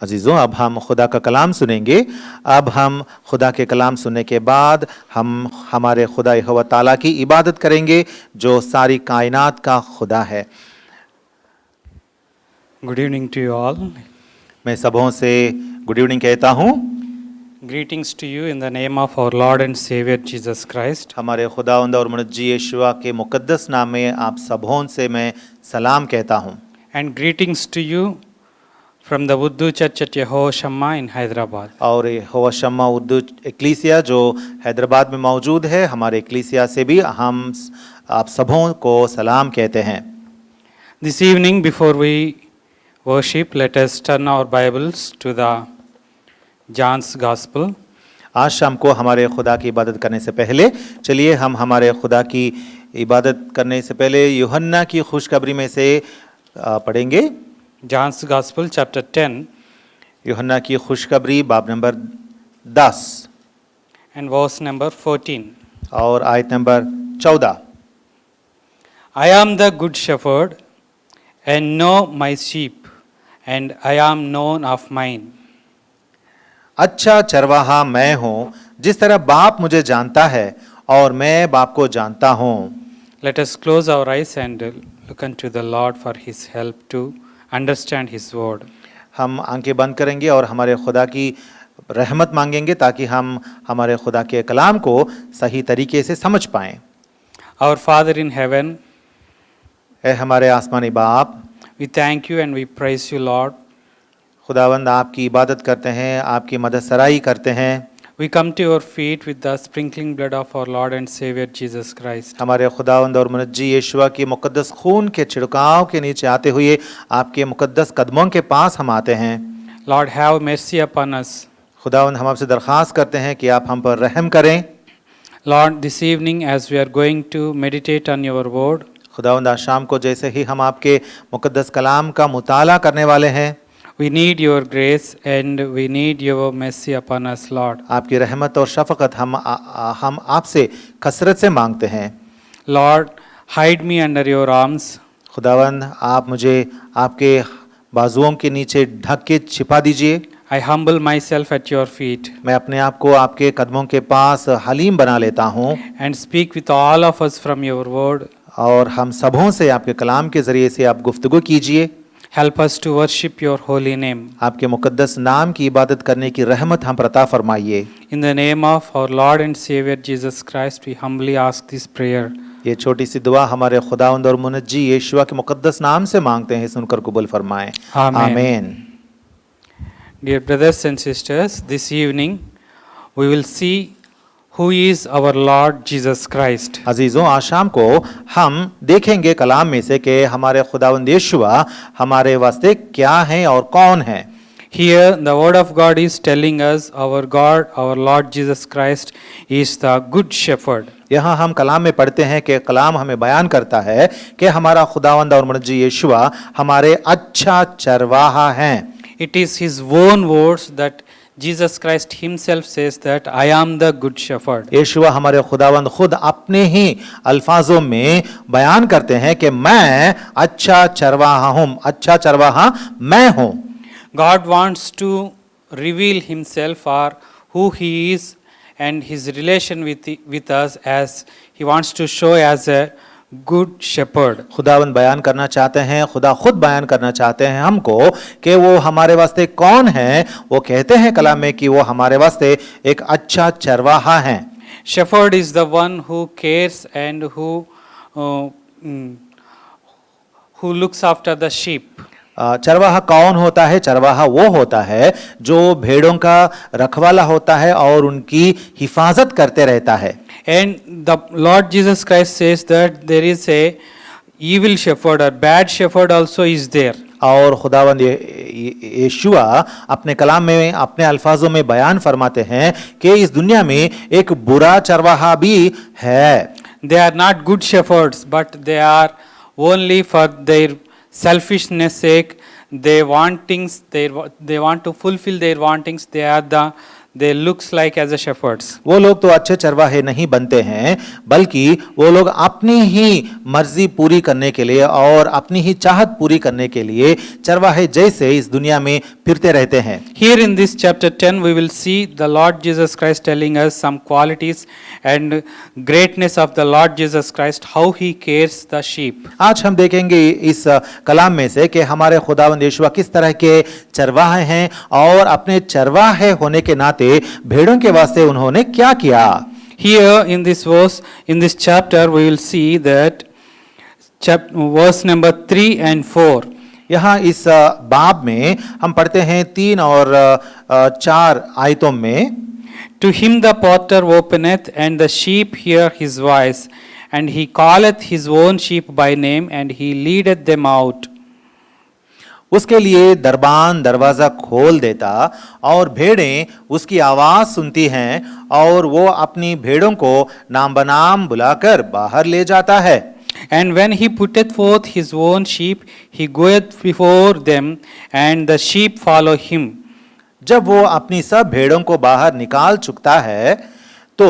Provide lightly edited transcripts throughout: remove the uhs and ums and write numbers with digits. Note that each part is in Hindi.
अजीज़ों, अब हम खुदा का कलाम सुनेंगे। अब हम खुदा के कलाम सुनने के बाद हम हमारे खुदा यहोवा ताला की इबादत करेंगे जो सारी कायनात का खुदा है। Good evening to you all. मैं सबों से गुड इवनिंग कहता हूँ। Greetings to you in the name of our Lord and Savior Jesus Christ. हमारे खुदावंद और मुनज्जी यीशुआ के मुकद्दस नाम में आप सबों से मैं सलाम कहता हूँ। And greetings to you from the Urdu Church at Yehovah Shammah in Hyderabad. और यहोवा शम्मा उर्दू एक्लीसिया जो हैदराबाद में मौजूद है, हमारे एक्लीसिया से भी हम आप सबों को सलाम कहते हैं। This evening, before we worship, let us turn our Bibles to the John's Gospel. आज शाम को हमारे खुदा की इबादत करने से पहले चलिए हम हमारे खुदा की इबादत करने से पहले यूहन्ना की खुशखबरी में से पढ़ेंगे। John's Gospel, chapter 10, यूहन्ना की खुशखबरी बाब नंबर 10 and verse number 14. और आयत number 14। I am the good shepherd, and know my sheep, and I am known of mine. अच्छा चरवाहा मैं हूँ, जिस तरह बाप मुझे जानता है और मैं बाप को जानता हूँ। Let us close our eyes and look unto the Lord for His help to understand His word. हम आंखें बंद करेंगे और हमारे खुदा की रहमत मांगेंगे ताकि हम हमारे खुदा के कलाम को सही तरीके से समझ पाएं। Our Father in heaven, ऐ हमारे आसमानी बाप, we thank you and we praise you, Lord. खुदावंद आपकी इबादत करते हैं, आपकी मदद सराही करते हैं। We come to your feet with the sprinkling blood of our Lord and Savior Jesus Christ. हमारे खुदावंद और मुनज्जी यीशुआ के मुकद्दस खून के छिड़काव के नीचे आते हुए आपके मुकद्दस कदमों के पास हम आते हैं। Lord, have mercy upon us. खुदावंद हम आपसे दरख्वास्त करते हैं कि आप हम पर रहम करें। Lord, this evening as we are going to meditate on your word, खुदावंद आज शाम को जैसे ही हम आपके मुकद्दस कलाम का मुताला करने वाले हैं, we need your grace and we need your mercy upon us, Lord. आपकी रहमत और शफकत हम आपसे कसरत से मांगते हैं। Lord, hide me under your arms. खुदावंद आप मुझे आपके बाजुओं के नीचे ढक के छिपा दीजिए। I humble myself at your feet मैं अपने आप को आपके कदमों के पास हलीम बना लेता हूँ and speak with all of us from your word. और हम सबों से आपके कलाम के ज़रिए से आप गुफ्तगू कीजिए। Help us to worship your holy name. आपके मुकद्दस नाम की इबादत करने की रहमत हम पर अता फरमाइए। In the name of our Lord and Savior Jesus Christ, we humbly ask this prayer. ये छोटी सी दुआ हमारे खुदावंद और मुनज्जी यीशुआ के मुकद्दस नाम से मांगते हैं, सुनकर कबूल फरमाएं। आमीन। Dear brothers and sisters, this evening we will see who is our Lord Jesus Christ. अजीज़ों, आज शाम को हम देखेंगे कलाम में से कि हमारे खुदावंद यीशुआ हमारे वास्ते क्या हैं और कौन हैं। Here the word of God is telling us our God, our Lord Jesus Christ is the good shepherd. यहाँ हम कलाम में पढ़ते हैं कि कलाम हमें बयान करता है कि हमारा खुदावंद और मुनज्जी यीशुआ हमारे अच्छा चरवाहा हैं। It is his own words that Jesus Christ himself says that I am the good shepherd. यीशुआ हमारे खुदावंद खुद अपने ही अल्फाजों में बयान करते हैं कि मैं अच्छा चरवाहा हूँ, अच्छा चरवाहा मैं हूँ। God wants to reveal himself or who he is and his relation with us as he wants to show as a good shepherd. खुदावंद बयान करना चाहते हैं, खुदा खुद बयान करना चाहते हैं हमको कि वो हमारे वास्ते कौन है। वो कहते हैं कलाम में कि वो हमारे वास्ते एक अच्छा चरवाहा हैं। Shepherd is the one who cares and who looks after the sheep. चरवाहा कौन होता है? चरवाहा वो होता है जो भेड़ों का रखवाला होता है और उनकी हिफाजत करते रहता है। And the Lord Jesus Christ says that there is a evil shepherd or bad shepherd also is there. और खुदावंद यीशुआ अपने कलाम में अपने अल्फाजों में बयान फरमाते हैं कि इस दुनिया में एक बुरा चरवाहा भी है। They are not good shepherds, but they are only for their selfishness sake. They want to fulfill their wantings. They are they looks like as a shepherds. वो लोग तो अच्छे चरवाहे नहीं बनते हैं, बल्कि वो लोग अपनी ही मर्जी पूरी करने के लिए और अपनी ही चाहत पूरी करने के लिए चरवाहे जैसे इस दुनिया में फिरते रहते हैं। Here in this chapter 10 we will see the Lord Jesus Christ telling us some qualities and greatness of the Lord Jesus Christ, how he cares the sheep. आज हम देखेंगे इस कलाम में से कि हमारे खुदावंद यीशु किस तरह के चरवाहे हैं और अपने चरवाहे होने के नाते भेड़ों के वास्ते उन्होंने क्या किया। Here in this verse, in this chapter, we will see that verse number 3 and 4. यहाँ इस बाब में हम पढ़ते हैं 3 और 4 आयतों में, To him the potter openeth, and the sheep hear his voice, and he calleth his own sheep by name, and he leadeth them out. उसके लिए दरबान दरवाजा खोल देता और भेड़ें उसकी आवाज सुनती हैं और वो अपनी भेड़ों को नाम बनाम बुलाकर बाहर ले जाता है। And when he putteth forth his own sheep, he goeth before them, and the sheep follow him. जब वो अपनी सब भेड़ों को बाहर निकाल चुकता है तो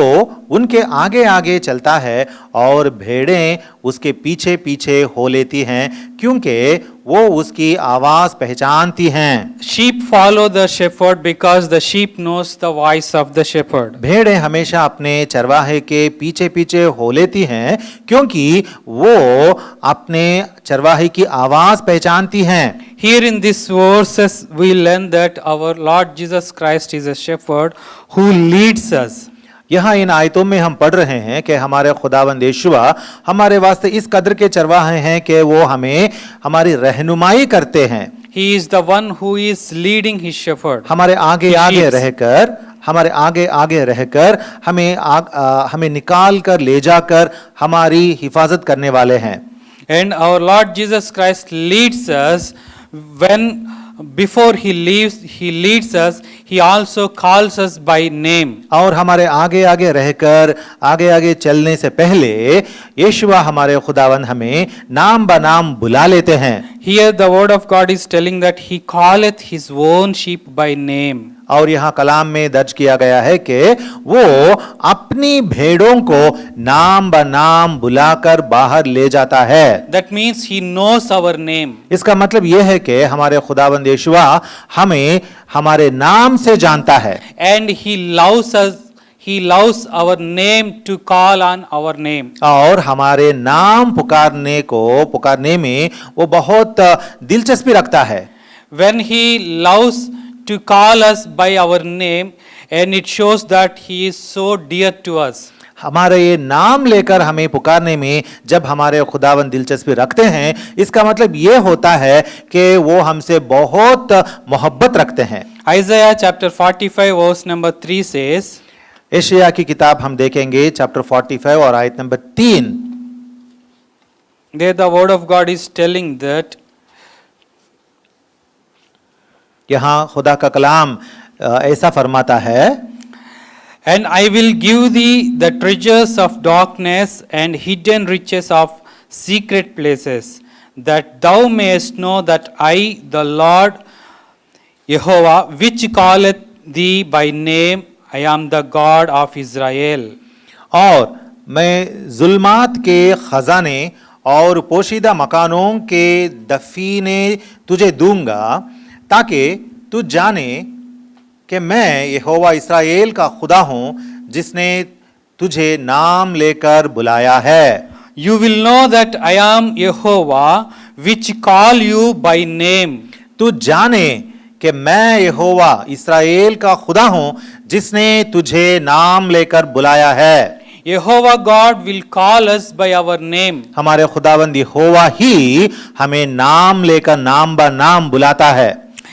उनके आगे आगे चलता है और भेड़ें उसके पीछे पीछे हो लेती हैं, क्योंकि वो उसकी आवाज पहचानती हैं। Sheep follow the shepherd because the sheep knows the voice of the shepherd. भेड़ें हमेशा अपने चरवाहे के पीछे पीछे हो लेती हैं, क्योंकि वो अपने चरवाहे की आवाज पहचानती हैं। Here in these verses we learn that our Lord Jesus Christ is a shepherd who leads us. यहाँ इन आयतों में हम पढ़ रहे हैं कि हमारे खुदावंद यीशुआ हमारे वास्ते इस कदर के चरवाहे हैं कि वो हमें हमारी रहनुमाई करते हैं। He is the one who is leading his shepherd. हमारे आगे आगे रहकर हमें निकाल कर ले जाकर हमारी हिफाजत करने वाले हैं। And our Lord Jesus Christ leads us when before he leads us, he also calls us by name. और हमारे आगे आगे चलने से पहले यीशुआ हमारे खुदावंद हमें नाम बनाम बुला लेते हैं। Here the word of God is telling that he calleth his own sheep by name. और यहाँ कलाम में दर्ज किया गया है कि वो अपनी भेड़ों को नाम बनाम बुलाकर बाहर ले जाता है। That means he knows our name. इसका मतलब यह है कि हमारे खुदावंद यीशुआ हमें हमारे नाम से जानता है। And he loves us. He loves our name to call on our name. और हमारे नाम पुकारने में वो बहुत दिलचस्पी रखता है। When he loves to call us by our name, and it shows that he is so dear to us. हमारे ये नाम लेकर हमें पुकारने में जब हमारे खुदावंद दिलचस्पी रखते हैं, इसका मतलब ये होता है कि वो हमसे बहुत मोहब्बत रखते हैं। Isaiah chapter 45 verse number 3 says, यशायाह की किताब हम देखेंगे चैप्टर 45 और आयत number 3। there the word of God is telling that यहाँ खुदा का कलाम ऐसा फरमाता है, And I will give thee the treasures of darkness and hidden riches of secret places, that thou mayest know that I, the Lord Jehovah, which calleth thee by name, I am the God of Israel. और मैं जुल्मात के खजाने और पोशीदा मकानों के दफीने तुझे दूंगा, ताकि तू जाने कि मैं यहोवा इस्राएल का खुदा हूं, जिसने तुझे नाम लेकर बुलाया है। You will know that I am Jehovah, which call you by name. तू जाने कि मैं यहोवा इस्राएल का खुदा हूं, जिसने तुझे नाम लेकर बुलाया है। Jehovah God will call us by our name. हमारे खुदावंद यहोवा ही हमें नाम लेकर नाम ब नाम बुलाता है।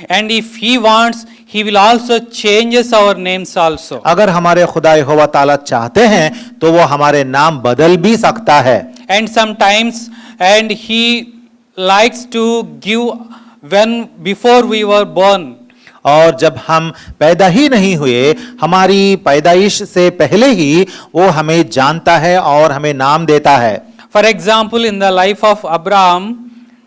And if he wants, he will also changes our names also. अगर हमारे खुदा यहोवा ताला चाहते हैं तो वो हमारे नाम बदल भी सकता है। And sometimes, and he likes to give when before we were born. और जब हम पैदा ही नहीं हुए, हमारी पैदाइश से पहले ही वो हमें जानता है और हमें नाम देता है। For example, in the life of Abraham,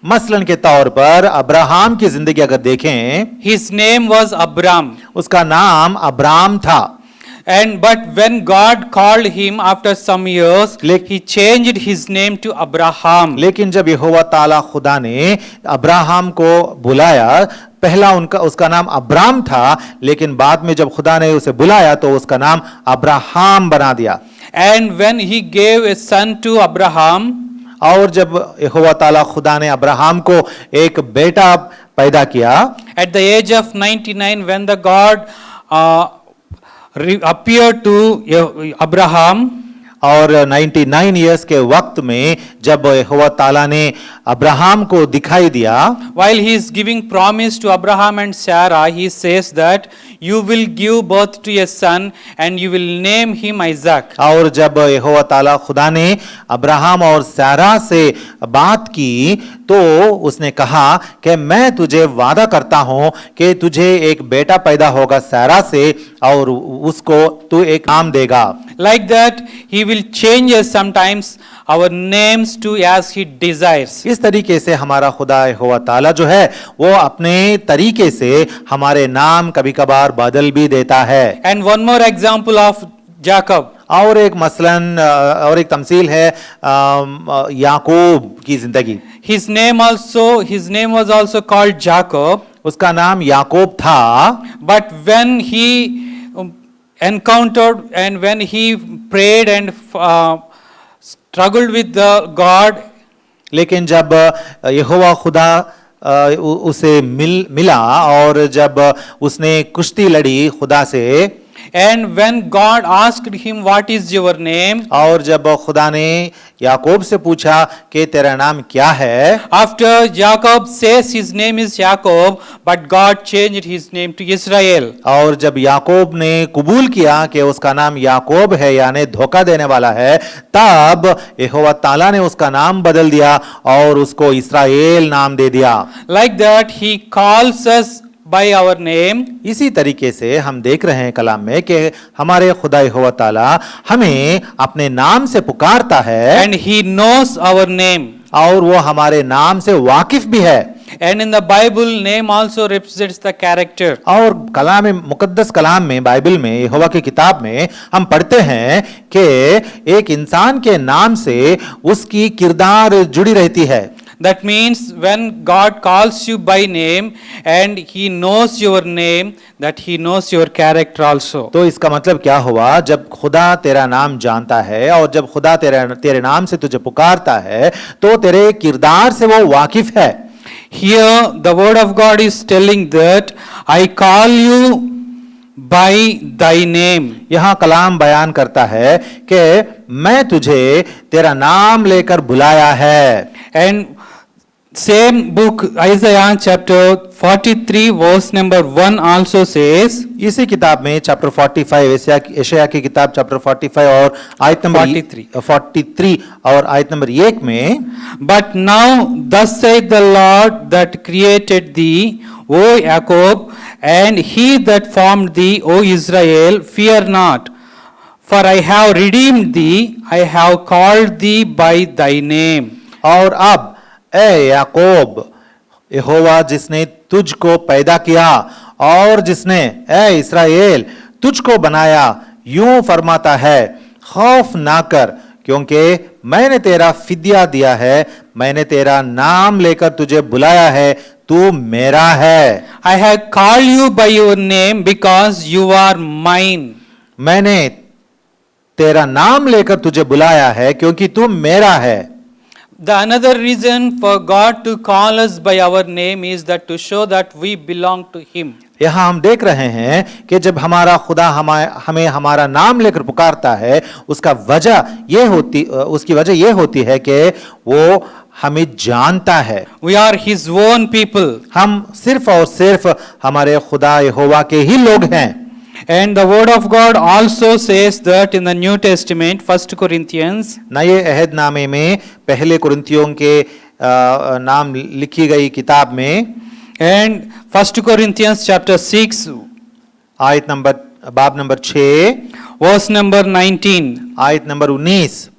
मसलन के तौर पर अब्राहम की जिंदगी अगर देखें, his name was Abram. उसका नाम अब्राम था, And but when God called him after some years, Lek- he changed his name to Abraham. लेकिन जब यहोवा ताला खुदा ने अब्राहम को बुलाया, पहला उसका नाम अब्राम था, लेकिन बाद में जब खुदा ने उसे बुलाया तो उसका नाम अब्राहम बना दिया। And when he gave a son to Abraham, और जब यहोवा ताला खुदा ने अब्राहम को एक बेटा पैदा किया, at the age of 99, when the God appeared to Abraham, और 99 इयर्स के वक्त में जब यहोवा ताला ने अब्राहम को दिखाई दिया, while he is giving promise to Abraham and Sarah, he says that you will give birth to a son and you will name him Isaac. और जब यहोवा ताला खुदा ने अब्राहम और सारा से बात की तो उसने कहा कि मैं तुझे वादा करता हूं कि तुझे एक बेटा पैदा होगा सारा से और उसको तू एक नाम देगा। Like that, he will change us sometimes our names to as he desires. इस तरीके से हमारा खुदा यहोवा ताला जो है वो अपने तरीके से हमारे नाम कभी कभार बदल भी देता है। And one more example of Jacob. और एक मसलन और एक तमसील है याकूब की जिंदगी। His name was also called Jacob. उसका नाम याकूब था, But when he encountered and when he prayed and struggled with the God, लेकिन जब यहोवा खुदा उसे मिला और जब उसने कुश्ती लड़ी खुदा से, and when God asked him, what is your name? और जब खुदा ने याकूब से पूछा कि तेरा नाम क्या है, After Jacob says his name is Jacob, but God changed his name to Israel. और जब याकूब ने कबूल किया कि उसका नाम याकूब है यानी धोखा देने वाला है, तब यहोवा ताला ने उसका नाम बदल दिया और उसको इस्राएल नाम दे दिया। Like that, he calls us by our name. इसी तरीके से हम देख रहे हैं कलाम में कि हमारे खुदा यहोवा ताला हमें अपने नाम से पुकारता है And he knows our name. और वो हमारे नाम से वाकिफ भी है। And in the Bible, name also represents the character. और कलाम मुकद्दस कलाम में, बाइबल में, यहोवा की किताब में हम पढ़ते हैं कि एक इंसान के नाम से उसकी किरदार जुड़ी रहती है। That means when God calls you by name and he knows your name, that he knows your character also. तो इसका मतलब क्या हुआ? जब खुदा तेरा नाम जानता है और जब खुदा तेरे नाम से तुझे पुकारता है तो तेरे किरदार से वो वाकिफ है। Here the word of God is telling that I call you by thy name. यहाँ कलाम बयान करता है कि मैं तुझे तेरा नाम लेकर बुलाया है। And same book, Isaiah chapter 43 verse number 1 also says, इसी किताब में चैप्टर 45, यशायाह की किताब चैप्टर 45 और आयत नंबर 43 और आयत नंबर 1 में, But now thus saith the Lord that created thee, O Jacob, and he that formed thee, O Israel, fear not, for I have redeemed thee, I have called thee by thy name. और अब ए याकूब, यहोवा जिसने तुझको पैदा किया और जिसने ए इस्राएल तुझको बनाया यूं फरमाता है, खौफ ना कर, क्योंकि मैंने तेरा फिद्या दिया है, मैंने तेरा नाम लेकर तुझे बुलाया है, तू मेरा है। I have called you by your name because you are mine. मैंने तेरा नाम लेकर तुझे बुलाया है क्योंकि तू मेरा है। The another reason for God to call us by our name is that to show that we belong to him. यहाँ हम देख रहे हैं कि जब हमारा खुदा हमें हमारा नाम लेकर पुकारता है, उसकी वजह ये होती है कि वो हमें जानता है। We are his own people. हम सिर्फ और सिर्फ हमारे खुदा यहोवा के ही लोग हैं। And the word of God also says that in the New Testament, 1 Corinthians, नए अहदनामे में पहले कुरिन्थियों के नाम लिखी गई किताब में, and 1 Corinthians chapter 6, आयत नंबर बाब नंबर 6 verse number 19. आयत number 19,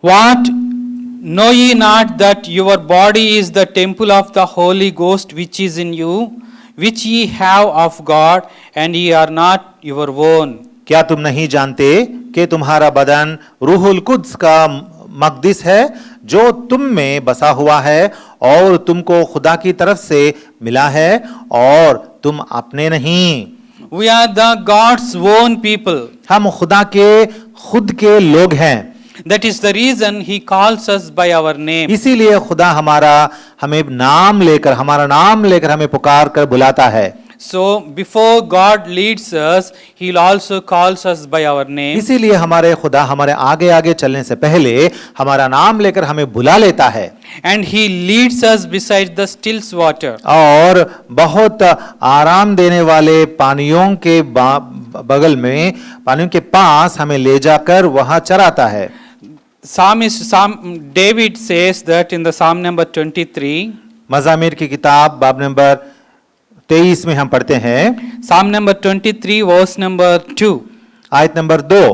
What Know ye not that your body is the temple of the Holy Ghost which is in you, which ye have of God, and ye are not your own? क्या तुम नहीं जानते कि तुम्हारा बदन रूहुल कुद्स का मकदिस है जो तुम में बसा हुआ है और तुमको खुदा की तरफ से मिला है और तुम अपने नहीं। We are the God's own people. हम खुदा के खुद के लोग हैं। That is the reason He calls us by our name. इसीलिए खुदा हमें हमारा नाम लेकर हमें पुकार कर बुलाता है। So before God leads us, He'll also calls us by our name. इसीलिए हमारे खुदा हमारे आगे आगे चलने से पहले हमारा नाम लेकर हमें बुला लेता है। And He leads us beside the still water. और बहुत आराम देने वाले पानियों के बगल में, पानियों के पास हमें ले जाकर वहां चराता है। David says that in the Psalm number 23. मज़ामीर की किताब बाब नंबर 23 में हम पढ़ते हैं, Psalm number 23 verse number 2. आयत number 2।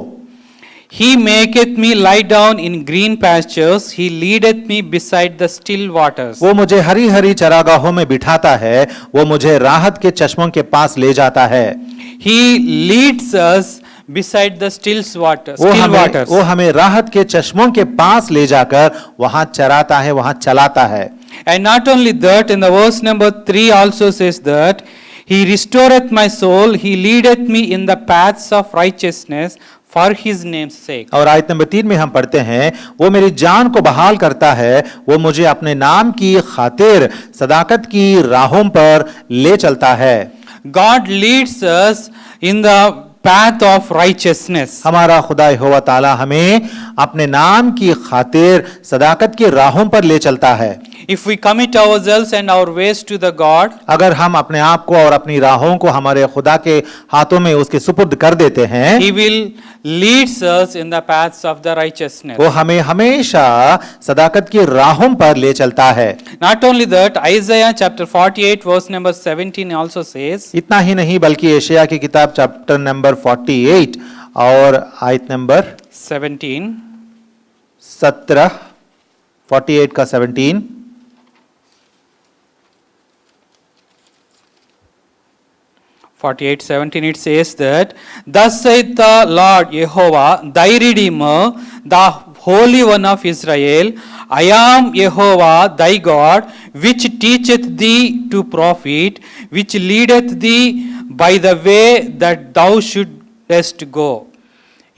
He maketh me lie down in green pastures, He leadeth me beside the still waters. वो मुझे हरी हरी चरागाहों में बिठाता है, वो मुझे राहत के चश्मों के पास ले जाता है। He leads us beside the still waters. वो हमें राहत के चश्मों के पास ले जाकर वहां चराता है, वहां चलाता है। And not only that, in the verse number 3 also says that He restoreth my soul, He leadeth me in the paths of righteousness for His name's sake. और आयत नंबर 3 में हम पढ़ते हैं, वो मेरी जान को बहाल करता है, वो मुझे अपने नाम की खातिर सदाकत की राहों पर ले चलता है। God leads us in the path of righteousness. हमारा खुदा यहोवा ताला हमें अपने नाम की खातिर सदाकत की राहों पर ले चलता है। If we commit ourselves and our ways to the God, अगर हम अपने आप को और अपनी राहों को हमारे खुदा के हाथों में उसके सुपुर्द कर देते हैं, He will leads us in the paths of the righteousness. वो हमें हमेशा सदाकत की राहों पर ले चलता है। Not only that, Isaiah chapter 48 verse number 17 also says, इतना ही नहीं बल्कि यशायाह की किताब चैप्टर नंबर 48 और आयत नंबर 17 48 का 17, it says that, Thus saith the Lord Jehovah, thy Redeemer, the Holy One of Israel, I am Jehovah thy God, which teacheth thee to profit, which leadeth thee by the way that thou shouldest go.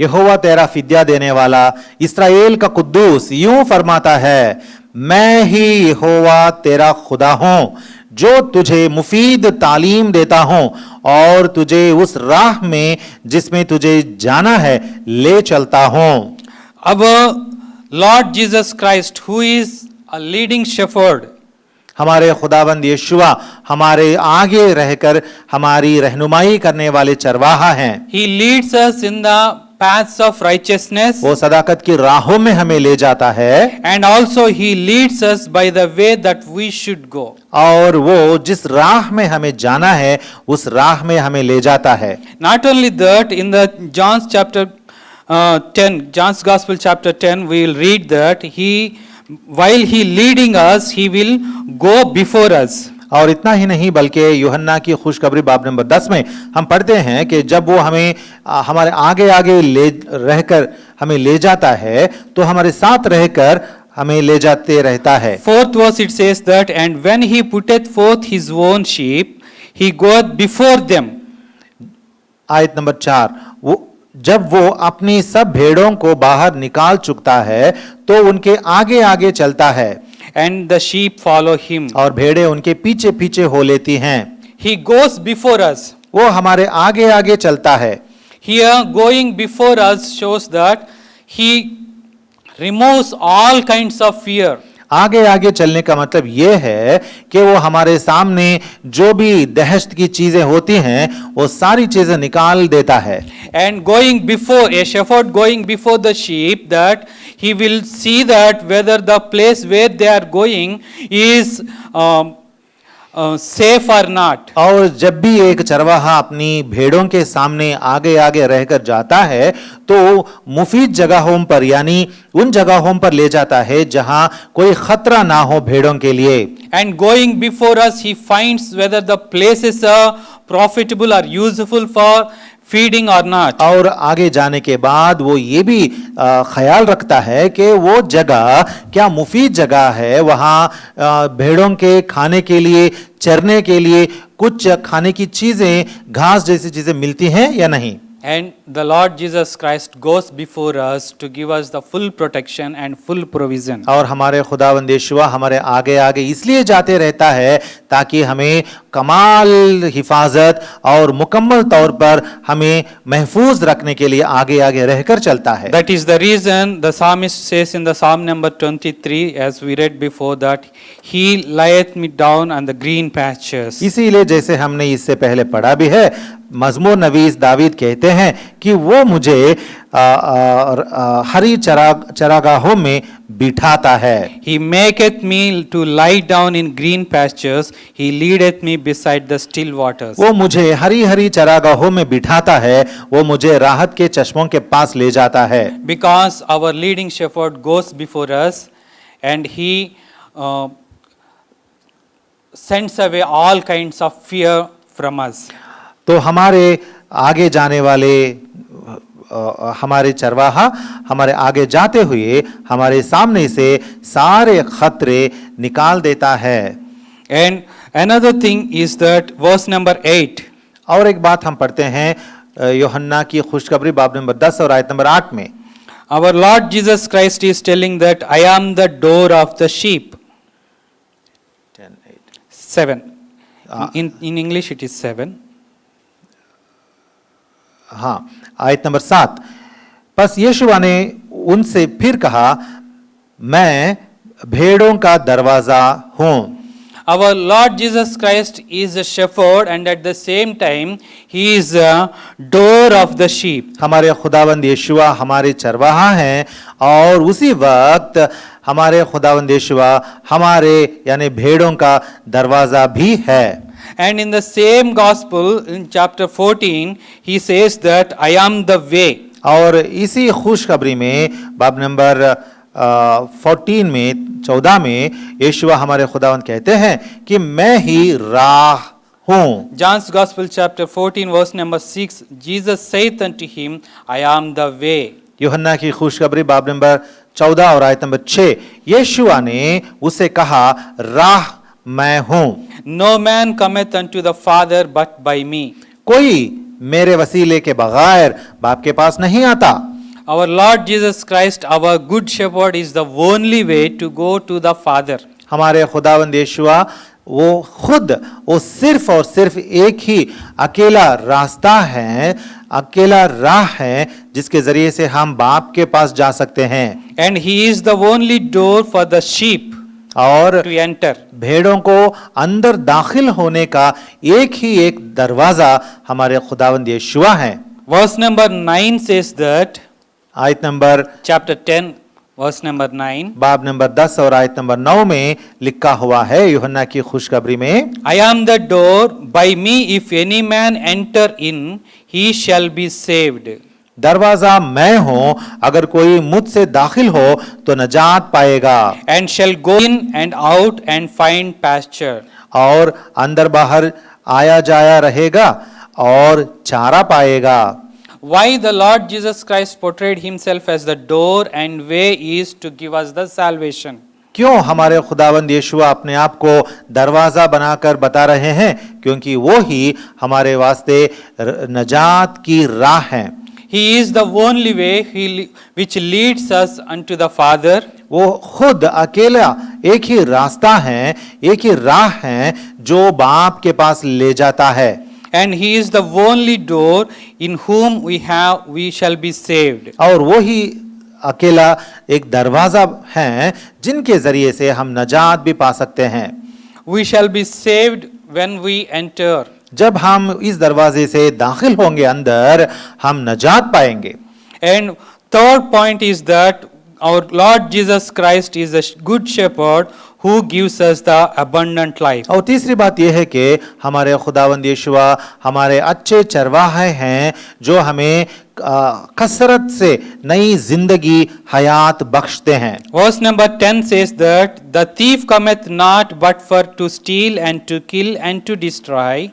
यहोवा तेरा फिद्या देने वाला, इस्राएल का कुद्दूस यूं फरमाता है, मैं ही यहोवा तेरा खुदा हूं जो तुझे मुफीद तालीम देता हूं और तुझे उस राह में जिसमें तुझे जाना है ले चलता हूं। Our Lord Jesus Christ, who is a leading shepherd, हमारे खुदाबंद यीशुआ हमारे आगे रहकर हमारी रहनुमाई करने वाले चरवाहा हैं। He leads us in the paths of righteousness, वो सदाकत की राहों में हमें ले जाता है and also He leads us by the way that we should go. और वो जिस राह में हमें जाना है उस राह में हमें ले जाता है। Not only that, in the John's chapter 10, John's Gospel chapter 10, we will read that while He leading us, He will go before us. और इतना ही नहीं बल्कि यूहन्ना की खुशखबरी बाब नंबर 10 में हम पढ़ते हैं कि जब वो हमें हमारे आगे आगे रहकर हमें ले जाता है तो हमारे साथ रहकर हमें ले जाते रहता है। 4th verse it says that, and when He putteth forth His own sheep, He goeth before them. आयत नंबर 4, वो जब वो अपनी सब भेड़ों को बाहर निकाल चुकता है तो उनके आगे आगे चलता है, and the sheep follow Him. और भेड़ें उनके पीछे पीछे हो लेती हैं। He goes before us. वो हमारे आगे आगे चलता है। Here, going before us shows that He removes all kinds of fear. आगे आगे चलने का मतलब ये है कि वो हमारे सामने जो भी दहशत की चीजें होती हैं वो सारी चीजें निकाल देता है। And going before, a shepherd going before the sheep, that he will see that whether the place where they are going is safe or not. और जब भी एक चरवाहा अपनी भेड़ों के सामने आगे आगे रहकर जाता है तो मुफीद जगहों पर यानी उन जगहों पर ले जाता है जहां कोई खतरा ना हो भेड़ों के लिए। And going before us, he finds whether the places are profitable or useful for feeding or not. और आगे जाने के बाद वो ये भी ख्याल रखता है कि वो जगह क्या मुफीद जगह है, वहाँ भेड़ों के खाने के लिए, चरने के लिए कुछ खाने की चीजें, घास जैसी चीजें मिलती हैं या नहीं। And the Lord Jesus Christ goes before us to give us the full protection and full provision. और हमारे खुदावंद यीशुआ हमारे आगे आगे इसलिए जाते रहता है ताकि हमें कमाल हिफाजत और मुकम्मल तौर पर हमें महफूज रखने के लिए आगे आगे रहकर चलता है। That is the reason the psalmist says in the Psalm number 23, as we read before, that He lieth me down on the green pastures. इसीलिए जैसे हमने इससे पहले पढ़ा भी है, मजमूर नवीस दावीद कहते हैं कि वो मुझे हरी चरागाहों में बिठाता है। He maketh me to lie down in green pastures, He leadeth me beside the still waters. वो मुझे हरी हरी चरागाहों में बिठाता है, वो मुझे राहत के चश्मों के पास ले जाता है। Because our leading shepherd goes before us and he sends away all kinds of fear from us. तो हमारे आगे जाने वाले हमारे चरवाहा हमारे आगे जाते हुए हमारे सामने से सारे खतरे निकाल देता है। And another thing is that verse number 8. और एक बात हम पढ़ते हैं यूहन्ना की खुशखबरी बाब नंबर 10 और आयत नंबर 8 में। Our Lord Jesus Christ is telling that I am the door of the sheep. 7. In English it is 7. हाँ, आयत नंबर 7। बस यीशुआ ने उनसे फिर कहा, मैं भेड़ों का दरवाजा हूं। Our Lord Jesus Christ is a shepherd and at the same time he is a door of the sheep. हमारे खुदावंद यीशुआ हमारे चरवाहा हैं और उसी वक्त हमारे खुदावंद यीशुआ हमारे यानी भेड़ों का दरवाजा भी है। And in the same gospel in chapter 14 he says that I am the way. और इसी खुशखबरी में बाब नंबर 14 में 14 में यीशुआ हमारे खुदावंद कहते हैं कि मैं ही राह हूं। John's gospel chapter 14 verse number 6, Jesus saith unto him, I am the way. यूहन्ना की खुशखबरी बाब नंबर 14 और आयत नंबर 6, यीशुआ ने उसे कहा, राह मैं हूं। No man cometh unto the Father but by me. कोई मेरे वसीले के बगैर बाप के पास नहीं आता। Our Lord Jesus Christ, our good shepherd, is the only way to go to the Father. हमारे खुदावंद यीशुआ वो सिर्फ और सिर्फ एक ही अकेला रास्ता है, अकेला राह है जिसके जरिए से हम बाप के पास जा सकते हैं। And he is the only door for the sheep और to enter. भेड़ों को अंदर दाखिल होने का एक ही एक दरवाजा हमारे खुदावंद यीशुआ है। Verse number 9 says that, आयत नंबर chapter 10 verse number 9, बाब नंबर 10 और आयत नंबर 9 में लिखा हुआ है यूहन्ना की खुशखबरी में, I am the door, by me if any man enter in, he shall be saved. दरवाजा मैं हूं, अगर कोई मुझसे दाखिल हो तो नजात पाएगा। And shall go in and out and find pasture. और अंदर बाहर आया जाया रहेगा और चारा पाएगा। Why the Lord Jesus Christ portrayed himself as the door and way is to give us the salvation. क्यों हमारे खुदावंद यीशुआ अपने आप को दरवाजा बनाकर बता रहे हैं? क्योंकि वो ही हमारे वास्ते नजात की राह है। He is the only way which leads us unto the Father. वो खुद अकेला एक ही रास्ता है, एक ही राह है जो बाप के पास ले जाता है। And he is the only door in whom we shall be saved. और वो ही अकेला एक दरवाजा है जिनके जरिए से हम नजात भी पा सकते हैं। We shall be saved when we enter. जब हम इस दरवाजे से दाखिल होंगे अंदर, हम नजात पाएंगे। And third point is that our Lord Jesus Christ is a good shepherd who gives us the abundant life. और तीसरी बात यह है कि हमारे खुदावंद यीशुआ हमारे अच्छे चरवाहे हैं जो हमें कसरत से नई जिंदगी हयात बख्शते हैं। Verse number 10 says that the thief cometh not but for to steal and to kill and to destroy.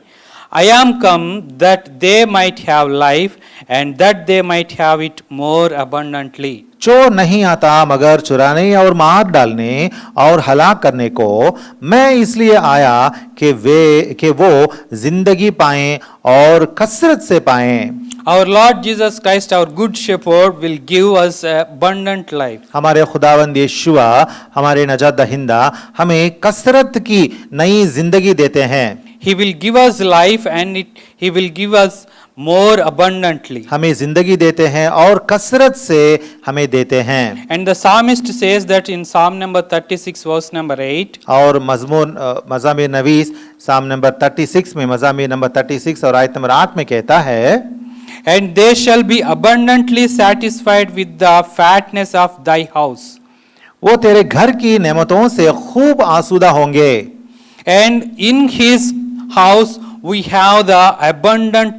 I am come that they might have life and that they might have it more abundantly. चोर नहीं आता मगर चुराने और मार डालने और हलाक करने को, मैं इसलिए आया कि वो जिंदगी पाएं और कसरत से पाएं। Our Lord Jesus Christ, our good shepherd, will give us abundant life. हमारे खुदावंद यीशुआ हमारे नजात दहिंदा हमें कसरत की नई जिंदगी देते हैं। He will give us life and He will give us more abundantly. हमें जिंदगी देते हैं और कसरत से हमें देते हैं। And the psalmist says that in Psalm number 36 verse number 8. और मज़ामीर नवीस साम नंबर 36 में मज़ामीर नंबर 36 और आयत नंबर 8 में कहता है, And they shall be abundantly satisfied with the fatness of thy house. वो तेरे घर की नेमतों से खूब आसूदा होंगे। And in his house we have the abundant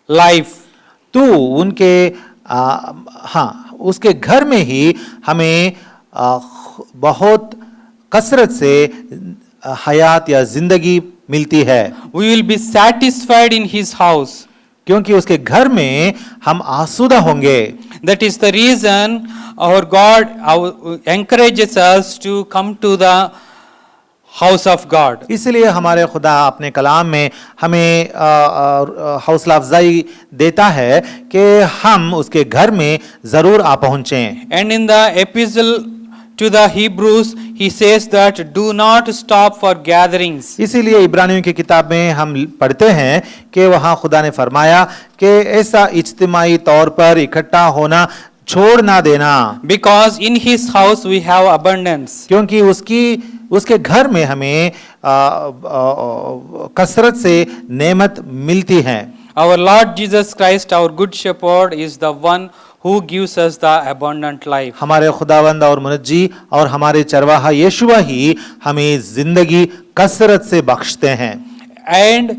life. तू उनके उसके घर में ही हमें बहुत कसरत से हयात या जिंदगी मिलती है। We will be satisfied in his house. क्योंकि उसके घर में हम आसूदा होंगे। That is the reason our God encourages us to come to the house of God. इसलिए हमारे खुदा अपने कलाम में हमें हौसला अफजाई देता है कि हम उसके घर में जरूर आ पहुंचें। And in the epistle to the Hebrews, he says that do not stop for gatherings. इसीलिए इब्रानियों की किताब में हम पढ़ते हैं कि वहाँ खुदा ने फरमाया कि ऐसा इज्तिमाई तौर पर इकट्ठा होना छोड़ ना देना। Because in his house we have abundance. क्योंकि उसके घर में हमें कसरत से नेमत मिलती है। Our Lord Jesus Christ, our good shepherd, is the one who gives us the abundant life. हमारे खुदावंद और मुनज्जी और हमारे चरवाहा यीशुआ ही हमें जिंदगी कसरत से बख्शते हैं। And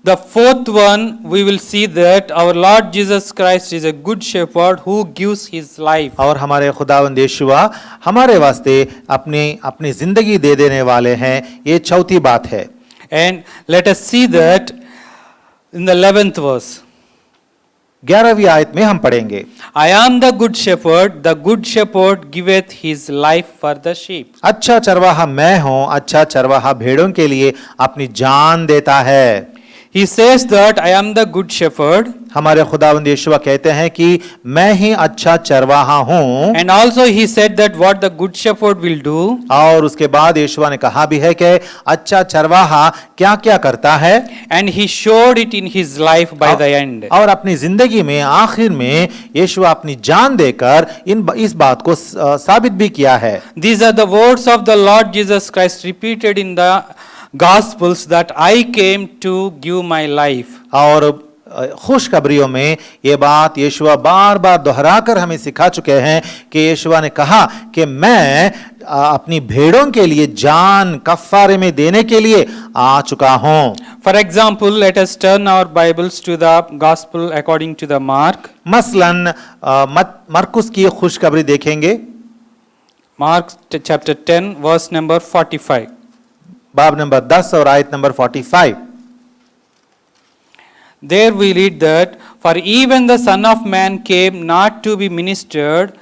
the fourth one, we will see that our Lord Jesus Christ is a good shepherd who gives his life. और हमारे खुदावंद यीशुआ हमारे वास्ते अपनी जिंदगी दे देने वाले हैं। ये चौथी बात है। And let us see that in the 11th verse. 11वीं आयत में हम पढ़ेंगे, I am the good shepherd giveth his life for the sheep. अच्छा चरवाहा मैं हूँ, अच्छा चरवाहा भेड़ों के लिए अपनी जान देता है। He says that I am the good shepherd. हमारे खुदावंद यीशुआ कहते हैं कि मैं ही अच्छा चरवाहा हूँ। And also he said that what the good shepherd will do. और उसके बाद यीशुआ ने कहा भी है कि अच्छा चरवाहा क्या क्या करता है। And he showed it in his life by the end. और अपनी जिंदगी में आखिर में यीशुआ अपनी जान देकर इस बात को साबित भी किया है। These are the words of the Lord Jesus Christ repeated in the Gospels that I came to give my life. और खुशखबरियों में ये बात यीशुआ बार बार दोहराकर हमें सिखा चुके हैं कि यीशुआ ने कहा कि मैं अपनी भेड़ों के लिए जान कफ़ारे में देने के लिए आ चुका हूँ। For example, let us turn our Bibles to the Gospel according to the Mark. मसलन मरकुस की खुशखबरी देखेंगे, Mark chapter 10 verse number 45. बाब नंबर 10 और आयत number 45। There we read that, for even the Son of Man came not to be ministered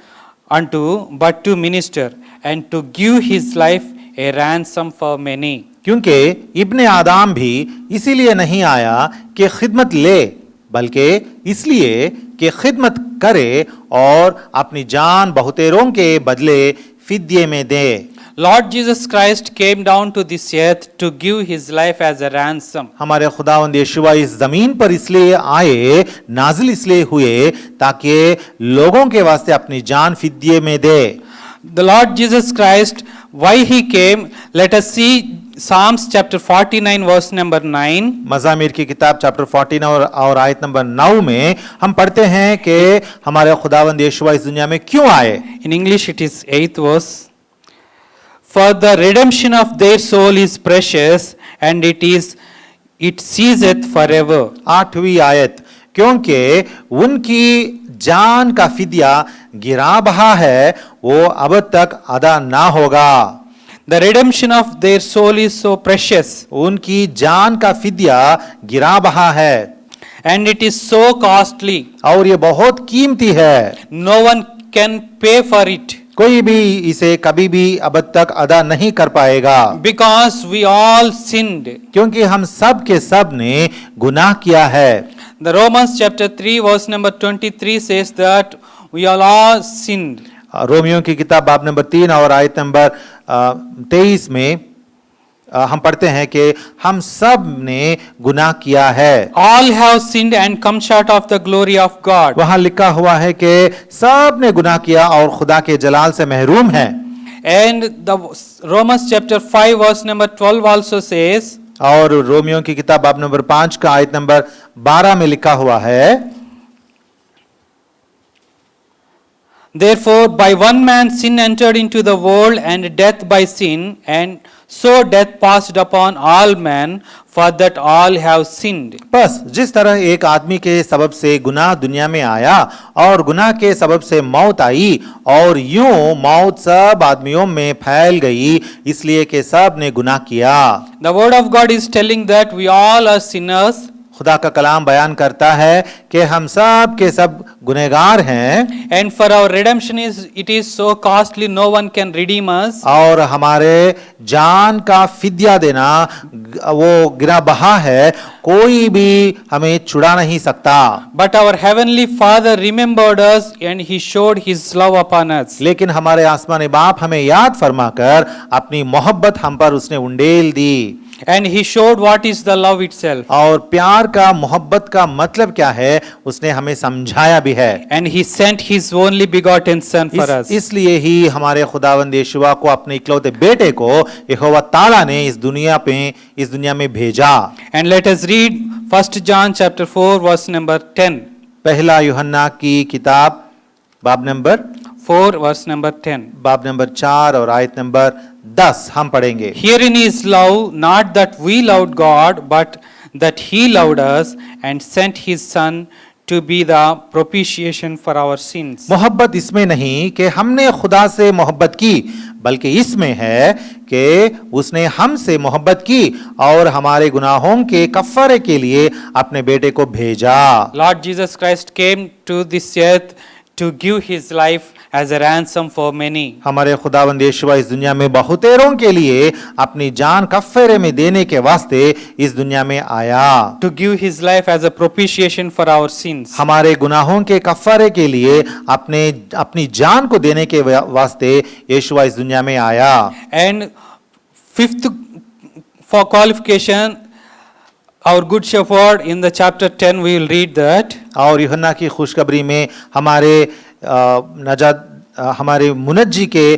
unto, but to minister, and to give his life a ransom for many. क्योंकि इब्ने आदम भी इसीलिए नहीं आया कि खिदमत ले, बल्कि इसलिए कि खिदमत करे और अपनी जान बहुतेरों के बदले फिद्ये में दे। Lord Jesus Christ came down to this earth to give his life as a ransom. हमारे खुदावंद यीशुआ इस जमीन पर इसलिए आए, नाजिल इसलिए हुए ताकि लोगों के वास्ते अपनी जान फिद्ये में दे। The Lord Jesus Christ, why he came, let us see Psalms chapter 49 verse number 9. मज़ामीर की किताब चैप्टर 49 और आयत नंबर 9 में हम पढ़ते हैं कि हमारे खुदावंद यीशुआ इस दुनिया में क्यों आए। In English it is 8th verse. For the redemption of their soul is precious, and it ceaseth forever. 8वीं आयत, क्योंकि उनकी जान का फिदिया गिरा बहा है, वो अब तक अदा ना होगा। The redemption of their soul is so precious, उनकी जान का फिदिया गिरा बहा है, and it is so costly. और ये बहुत कीमती है। No one can pay for it, कोई भी इसे कभी भी अब तक अदा नहीं कर पाएगा, because we all sinned. क्योंकि हम सब के सब ने गुनाह किया है। The Romans chapter 3 verse number 23 says that we all sinned. Romeo की किताब बाब नंबर 3 और आयत नंबर 23 में हम पढ़ते हैं कि हम सब ने गुनाह किया है। All have sinned and come short of the glory of God. वहां लिखा हुआ है कि सब ने गुनाह किया और खुदा के जलाल से महरूम हैं। And the Romans chapter 5 verse number 12 also says, और रोमियो की किताब बाब नंबर 5 का आयत नंबर 12 में लिखा हुआ है, Therefore by one man sin entered into the world, and death by sin, and so death passed upon all men, for that all have sinned. बस जिस तरह एक आदमी के सबब से गुनाह दुनिया में आया और गुनाह के सबब से मौत आई, और यूं मौत सब आदमियों में फैल गई, इसलिए कि सब ने गुनाह किया। The word of God is telling that we all are sinners, खुदा का कलाम बयान करता है कि हम सब के सब गुनहगार हैं, and for our redemption it is so costly, no one can redeem us. और हमारे जान का फिदिया देना वो गिरा बहा है, कोई भी हमें छुड़ा नहीं सकता। But our heavenly Father remembered us, and He showed His love upon us. लेकिन हमारे आसमानी बाप हमें याद फरमाकर अपनी मोहब्बत हम पर उसने उंडेल दी, And He showed what is the love itself. और प्यार का मोहब्बत का मतलब क्या है उसने हमें समझाया भी है। And He sent His only begotten Son for us. इसलिए ही हमारे खुदावंद यीशुआ को अपने इकलौते बेटे को यहोवा ताला ने इस दुनिया में भेजा। And let us read 1 John chapter 4 verse number 10. पहला यूहन्ना की किताब बाब नंबर 4 verse number 10. 4 और आयत नंबर 10 हम पढ़ेंगे। Herein is love, not that we loved God, but that He loved us and sent His Son to be the propitiation for our sins. मोहब्बत इसमें नहीं कि हमने खुदा से मोहब्बत की, बल्कि इसमें है कि उसने हमसे मोहब्बत की और हमारे गुनाहों के कफ़ारे के लिए अपने बेटे को भेजा। Lord Jesus Christ came to this earth to give His life as a ransom for many. हमारे खुदावंद यीशुआ इस दुनिया में बहुतेरों के लिए अपनी जान कफ़ारे में देने के वास्ते इस दुनिया में आया। To give His life as a propitiation for our sins. हमारे गुनाहों के कफ़ारे के लिए अपनी जान को देने के वास्ते यीशुआ इस दुनिया में आया। And fifth, for qualification, our good shepherd, in the chapter 10 we will read that. और यूहन्ना की खुशखबरी में हमारे मुनज्जी के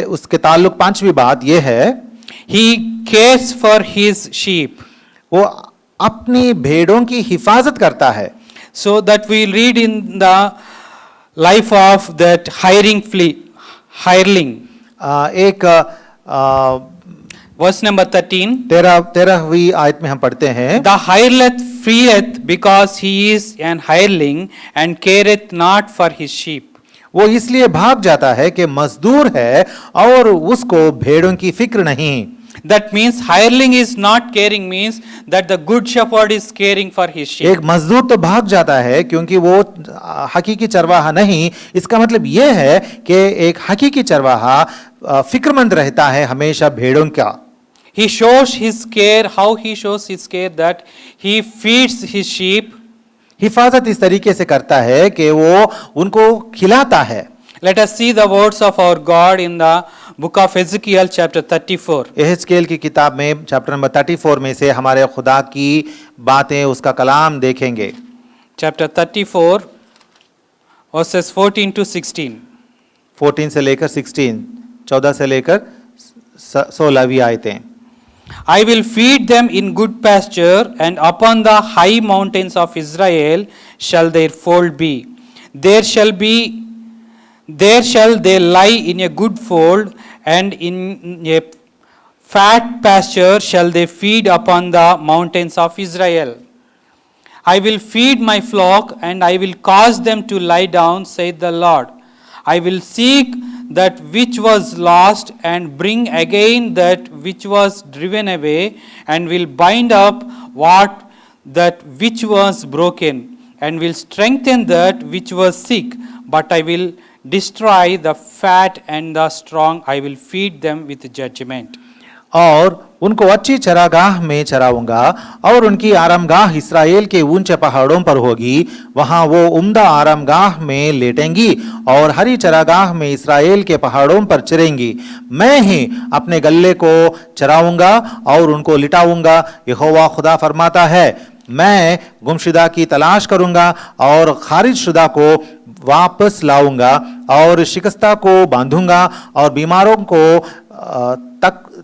उसके ताल्लुक 5वीं बात यह है, He cares for His sheep. वो अपनी भेड़ों की हिफाजत करता है। So that we will read in the life of that hireling. Verse number 13. 13वीं आयत में हम पढ़ते हैं, The hirelet freeth because he is an hireling and careth not for his sheep. वो इसलिए भाग जाता है कि मजदूर है और उसको भेड़ों की फिक्र नहीं। That means hireling is not caring, means that the good shepherd is caring for his sheep. एक मजदूर तो भाग जाता है क्योंकि वो हकीकी चरवाहा नहीं। इसका मतलब ये है कि एक हकीकी चरवाहा फिक्रमंद रहता है हमेशा भेड़ों का। He shows his care. How he shows his care? That he feeds his sheep. हिफाजत इस तरीके से करता है कि वो उनको खिलाता है। Let us see the words of our God in the book of Ezekiel chapter 34. यहेजकेल की किताब में चैप्टर नंबर 34 में से हमारे खुदा की बातें, उसका कलाम देखेंगे। Chapter 34 verses 14 to 16. 14 से लेकर 16, 14 से लेकर 16वीं आयतें। I will feed them in good pasture, and upon the high mountains of Israel shall their fold be. There shall be There shall they lie in a good fold, and in a fat pasture shall they feed upon the mountains of Israel. I will feed my flock, and I will cause them to lie down, saith the Lord. I will seek that which was lost, and bring again that which was driven away, and will bind up that which was broken, and will strengthen that which was sick. But I will destroy the fat and the strong, I will feed them with judgment. और उनको अच्छी चरागाह में चराऊंगा, और उनकी आरामगाह इस्राएल के ऊंचे पहाड़ों पर होगी। वहां वो उम्दा आरामगाह में लेटेंगी और हरी चरागाह में इस्राएल के पहाड़ों पर चरेंगी। मैं ही अपने गल्ले को चराऊंगा और उनको लिटाऊंगा, यहोवा खुदा फरमाता है। मैं गुमशुदा की तलाश करूंगा और खारिज शुदा को वापस लाऊंगा, और शिकस्ता को बांधूंगा और बीमारों को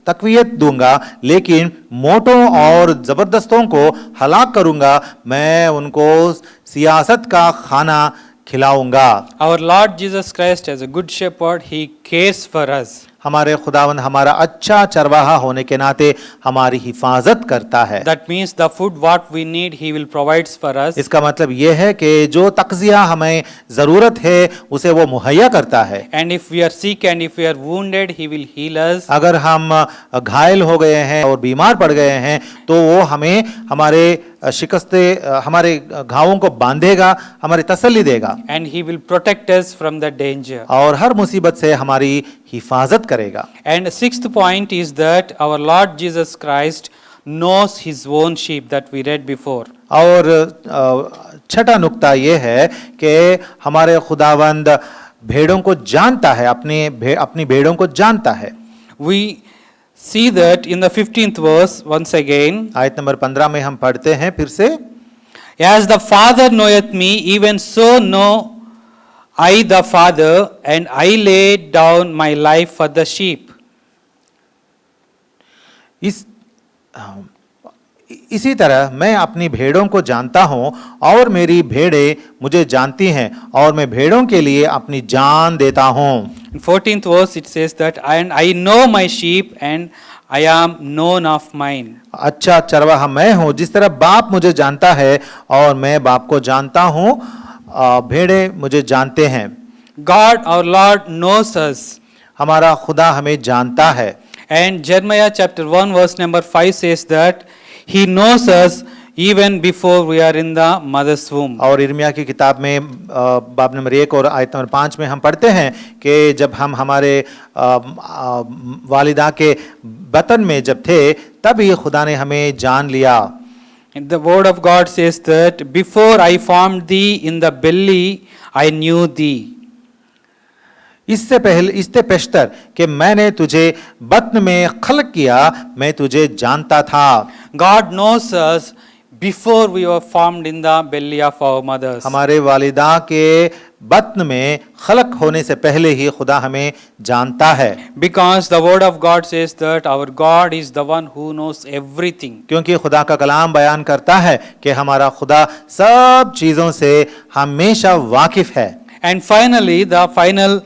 तकवीयत दूंगा, लेकिन मोटों और जबरदस्तों को हलाक करूंगा। मैं उनको सियासत का खाना खिलाऊंगा। Our Lord Jesus Christ, as a good shepherd, he cares for us. हमारे खुदावंद हमारा अच्छा चरवाहा होने के नाते हमारी हिफाजत करता है। That means the food what we need, he will provides for us. इसका मतलब यह है कि जो तग़ज़िया हमें जरूरत है उसे वो मुहैया करता है। And if we are sick and if we are wounded, he will heal us. अगर हम घायल हो गए हैं और बीमार पड़ गए हैं तो वो हमें हमारे शिकस्ते हमारे घावों को बांधेगा, हमारी तसल्ली देगा, And he will protect us from the danger. और हर मुसीबत से हमारी हिफाजत करेगा। And sixth point is that our Lord Jesus Christ knows his own sheep, that we read before. और छठा नुक्ता ये है कि हमारे खुदावंद भेड़ों को जानता है, अपनी भेड़ों को जानता है। We see that in the 15th verse once again. आयत नंबर 15 में हम पढ़ते हैं फिर से, As the Father knoweth me, even so know I the Father, and I lay down my life for the sheep. इसी तरह मैं अपनी भेड़ों को जानता हूँ और मेरी भेड़ें मुझे जानती हैं, और मैं भेड़ों के लिए अपनी जान देता हूँ। In 14th verse it says that and I know my sheep and I am known of mine. अच्छा चरवाहा मैं हूँ, जिस तरह बाप मुझे जानता है और मैं बाप को जानता हूँ, भेड़ें मुझे जानते हैं। God our Lord knows us. हमारा खुदा हमें जानता है। And Jeremiah chapter 1 verse number 5 says that he knows us even before we are in the mother's womb. और यिर्मयाह की किताब में बाब नंबर 1 और आयत नंबर 5 में हम पढ़ते हैं कि जब हम हमारे वालिदा के बतन में जब थे तब ये खुदा ने हमें जान लिया। And the word of God says that before I formed thee in the belly I knew thee. इससे पेशतर कि मैंने तुझे बत्न में खलक किया, मैं तुझे जानता था। God knows us before we were formed in the belly of our mothers. हमारे वालिदा के बत्न में खलक होने से पहले ही खुदा हमें जानता है। Because the word of God says that our God is the one who knows everything. क्योंकि खुदा का कलाम बयान करता है कि हमारा खुदा सब चीजों से हमेशा वाकिफ है। And finally, the final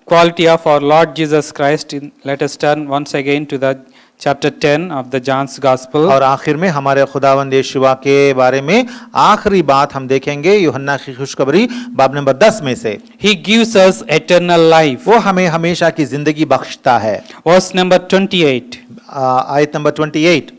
quality of our Lord Jesus Christ. Let us turn once again to the chapter 10 of the John's Gospel. और आखिर में हमारे खुदावंद यीशुआ के बारे में आखिरी बात हम देखेंगे यूहन्ना की खुशखबरी बाब नंबर 10 में से। He gives us eternal life. वो हमें हमेशा की जिंदगी बख्शता है। Verse number 28. आयत number 28,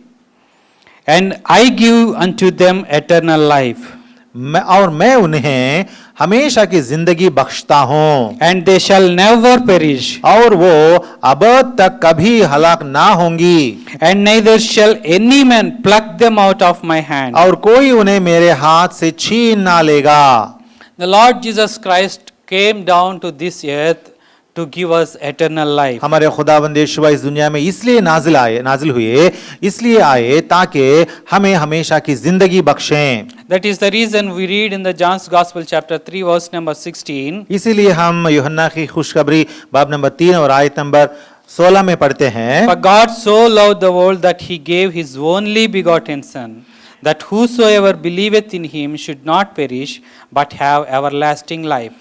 And I give unto them eternal life. और मैं उन्हें हमेशा की जिंदगी बख्शता हूँ, And they shall never perish. और वो अब तक कभी हलाक ना होंगी, And neither shall any man pluck them out of my hand. और कोई उन्हें मेरे हाथ से छीन ना लेगा। The Lord Jesus Christ came down to this earth to give us eternal life. हमारे खुदावंद यीशुआ इस दुनिया में इसलिए नाजिल हुए, इसलिए आए ताकि हमें हमेशा की जिंदगी बख्शें। That is the reason we read in the John's Gospel chapter 3 verse number 16. इसीलिए हम यूहन्ना की खुशखबरी बाब नंबर 3 और आयत नंबर 16 में पढ़ते हैं, For God so loved the world that he gave his only begotten Son, that whosoever believeth in him should not perish but have everlasting life.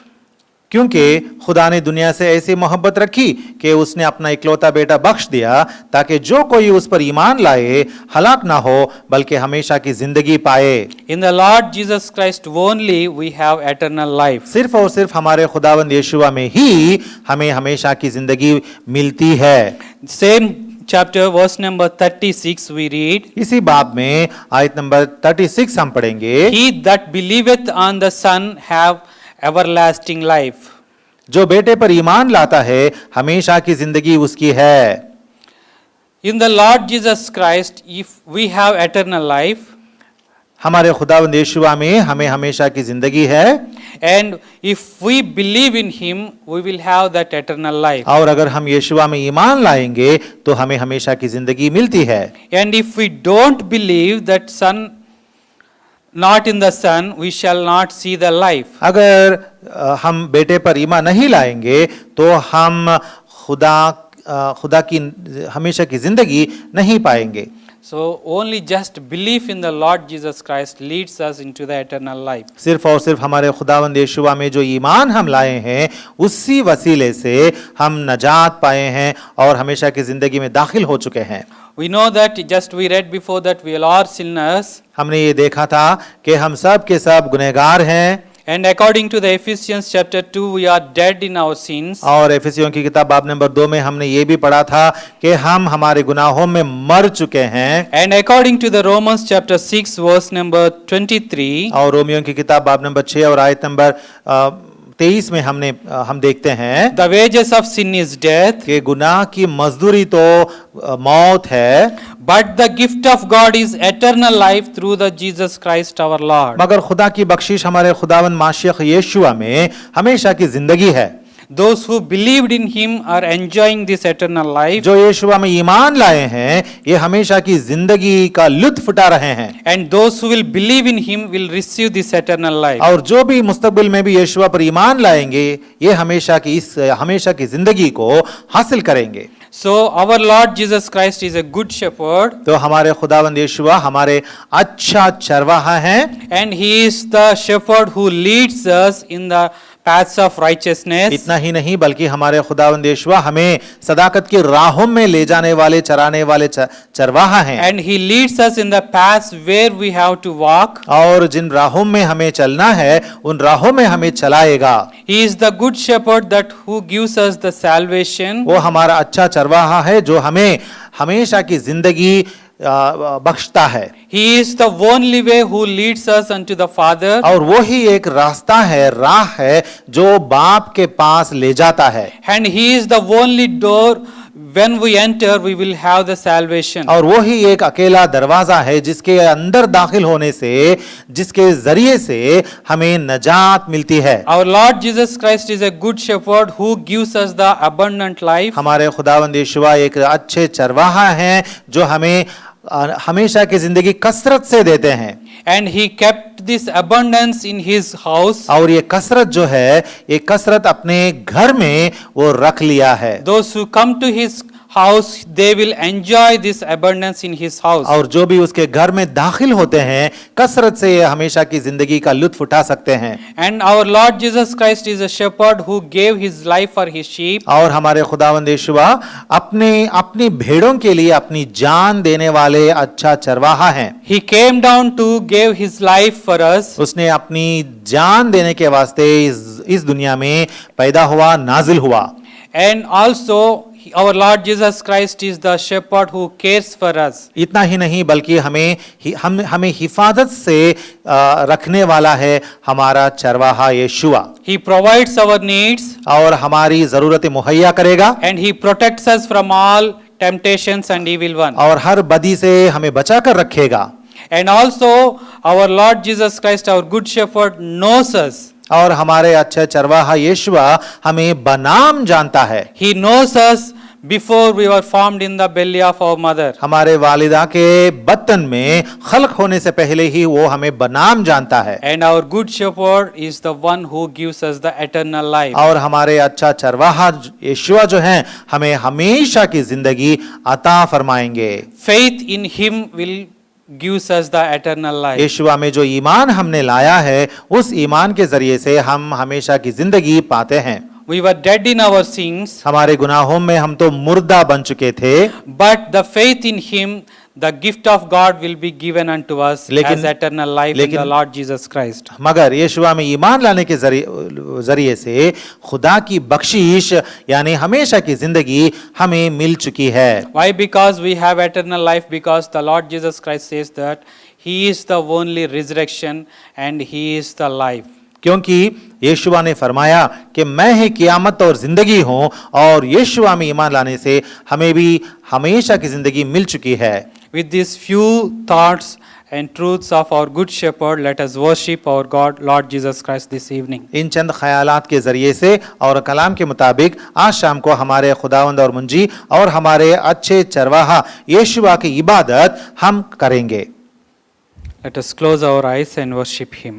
क्योंकि खुदा ने दुनिया से ऐसी मोहब्बत रखी कि उसने अपना इकलौता बेटा बख्श दिया ताकि जो कोई उस पर ईमान लाए हलाक ना हो बल्कि हमेशा की जिंदगी पाए। In the Lord Jesus Christ only we have eternal life. सिर्फ और सिर्फ हमारे खुदावंद यीशुआ में ही हमें हमेशा की जिंदगी मिलती है। Same chapter, verse number 36, we read, इसी बाब में आयत नंबर 36 हम पढ़ेंगे। He that believeth on the Son have everlasting life. जो बेटे पर ईमान लाता है हमेशा की जिंदगी उसकी है। In the Lord Jesus Christ, if we have eternal life, हमारे खुदावंद यीशुआ में हमें हमेशा की जिंदगी है and if we believe in Him, we will have that eternal life. और अगर हम यीशुआ में ईमान लाएंगे तो हमें हमेशा की जिंदगी मिलती है। And if we don't believe that Son, not in the Son, we shall not see the life. अगर हम बेटे पर ईमान नहीं लाएंगे तो हम खुदा की हमेशा की जिंदगी नहीं पाएंगे। So only just belief in the Lord Jesus Christ leads us into the eternal life. सिर्फ और सिर्फ हमारे खुदावंद यीशुआ में जो ईमान हम लाए हैं उसी वसीले से हम नजात पाए हैं और हमेशा की जिंदगी में दाखिल हो चुके हैं। We know that, just we read before that, we all are sinners. हमने ये देखा था कि हम सब के सब गुनहगार हैं And according to the Ephesians chapter 2, we are dead in our sins. और एफिसियों की किताब बाब नंबर 2 में हमने ये भी पढ़ा था कि हम हमारे गुनाहों में मर चुके हैं। And according to the Romans chapter 6, verse number 23, और रोमियों की किताब बाब नंबर 6 और आयत नंबर 23 में हम देखते हैं the wages of sin is death, कि गुनाह की मजदूरी तो मौत है, but the gift of God is eternal life through the Jesus Christ our Lord. मगर खुदा की बख्शिश हमारे खुदावंद माशियख यीशुआ में हमेशा की जिंदगी है। Those who believed in Him are enjoying this eternal life. जो यीशुआ में ईमान लाए हैं ये हमेशा की जिंदगी का लुत्फ उठा रहे हैं। And those who will believe in Him will receive this eternal life. और जो भी मुस्तकबिल में भी यीशुआ पर ईमान लाएंगे ये हमेशा की जिंदगी को हासिल करेंगे। So our Lord Jesus Christ is a good shepherd, तो हमारे खुदावंद यीशुआ हमारे अच्छा चरवाहा हैं। and He is the shepherd who leads us in the paths of righteousness. इतना ही नहीं बल्कि हमारे खुदावंद यीशुआ हमें सदाकत की राहों में ले जाने वाले चराने वाले चरवाहा हैं। And He leads us in the paths where we have to walk. और जिन राहों में हमें चलना है उन राहों में हमें चलाएगा। He is the good shepherd that who gives us the salvation. वो हमारा अच्छा चरवाहा है जो हमें हमेशा की जिंदगी बख्शता है। He is the only way who leads us unto the Father. और वो ही एक रास्ता है, राह है जो बाप के पास ले जाता है। And He is the only door. When we enter, we will have the salvation. और वो ही एक अकेला दरवाजा है जिसके अंदर दाखिल होने से जिसके जरिए से हमें नजात मिलती है। Our Lord Jesus Christ is a good shepherd who gives us the abundant life. हमारे खुदावंद यीशुआ एक अच्छे चरवाहा हैं जो हमें हमेशा की जिंदगी कसरत से देते हैं। And He kept this abundance in His house. और ये कसरत जो है ये कसरत अपने घर में वो रख लिया है। Those who come to His house, they will enjoy this abundance in His house. और जो भी उसके घर में दाखिल होते हैं कसरत से ये हमेशा की जिंदगी का लुत्फ उठा सकते हैं। And our Lord Jesus Christ is a shepherd who gave His life for His sheep. और हमारे खुदावंद यीशुआ अपनी भेड़ों के लिए अपनी जान देने वाले अच्छा चरवाहा हैं। He came down to give His life for us. उसने अपनी जान देने के वास्ते इस दुनिया में पैदा हुआ, नाजिल हुआ। And also our Lord Jesus Christ is the shepherd who cares for us. इतना ही नहीं बल्कि हमें हिफाजत से रखने वाला है हमारा चरवाहा यीशुआ। He provides our needs. और हमारी जरूरतें मुहैया करेगा। And He protects us from all temptations and evil one. और हर बदी से हमें बचा कर रखेगा। And also our Lord Jesus Christ, our good shepherd, knows us. और हमारे अच्छे चरवाहा यीशुआ हमें बनाम जानता है। He knows us before we were formed in the belly of our mother. हमारे वालिदा के बतन में खल्क होने से पहले ही वो हमें बनाम जानता है। And our good shepherd is the one who gives us the eternal life. और हमारे अच्छा चरवाहा यीशुआ जो हैं हमें हमेशा की जिंदगी अता फरमाएंगे। Faith in Him will gives us the eternal life. यीशुआ में जो ईमान हमने लाया है, उस ईमान के जरिए से हम हमेशा की जिंदगी पाते हैं। We were dead in our sins, हमारे गुनाहों में हम तो मुर्दा बन चुके थे, but the faith in Him, the gift of God will be given unto us लेकिन- as eternal life in लेकिन- the Lord Jesus Christ. मगर यीशुआ में ईमान लाने के जरिए से खुदा की बख्शीश यानी हमेशा की जिंदगी हमें मिल चुकी है। Why? Because we have eternal life, because the Lord Jesus Christ says that He is the only resurrection and He is the life. क्योंकि यीशुआ ने फरमाया कि मैं ही कियामत और जिंदगी हूं, और यीशुआ में ईमान लाने से हमें भी हमेशा की जिंदगी मिल चुकी है। With these few thoughts and truths of our good shepherd, let us worship our God, Lord Jesus Christ, this evening. इन चंद ख्यालात के जरिए से और कलाम के मुताबिक आज शाम को हमारे खुदावंद और मुंजी और हमारे अच्छे चरवाहा यीशुआ की इबादत हम करेंगे। Let us close our eyes and worship Him.